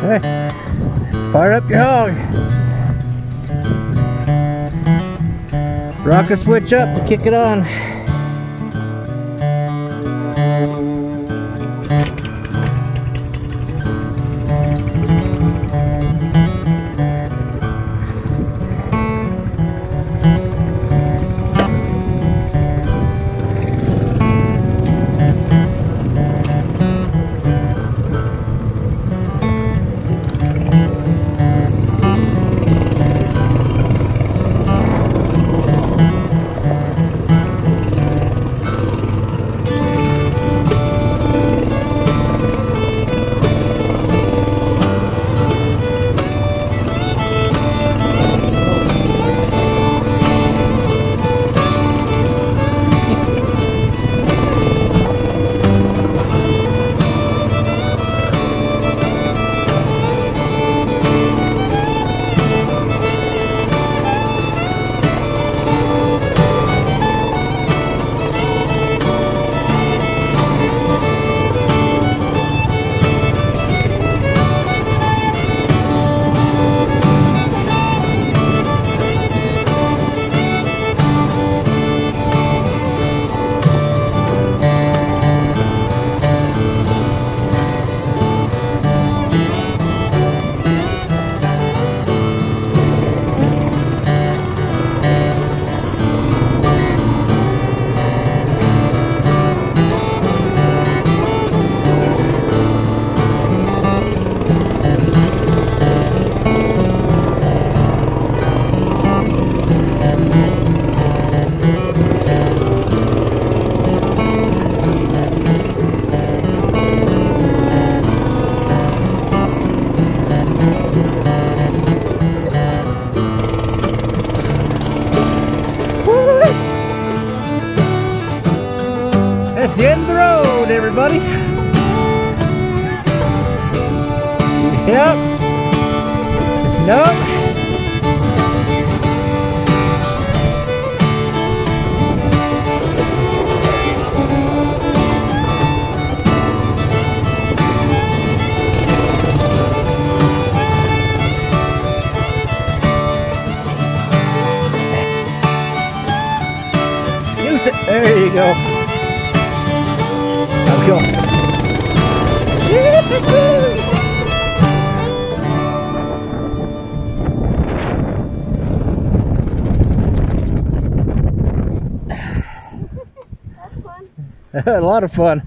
Fire up your hog. Rocker switch up and kick it on. That's the end of the road, everybody. Yep. Nope. Use it. There you go. I'm going. That's fun. A lot of fun.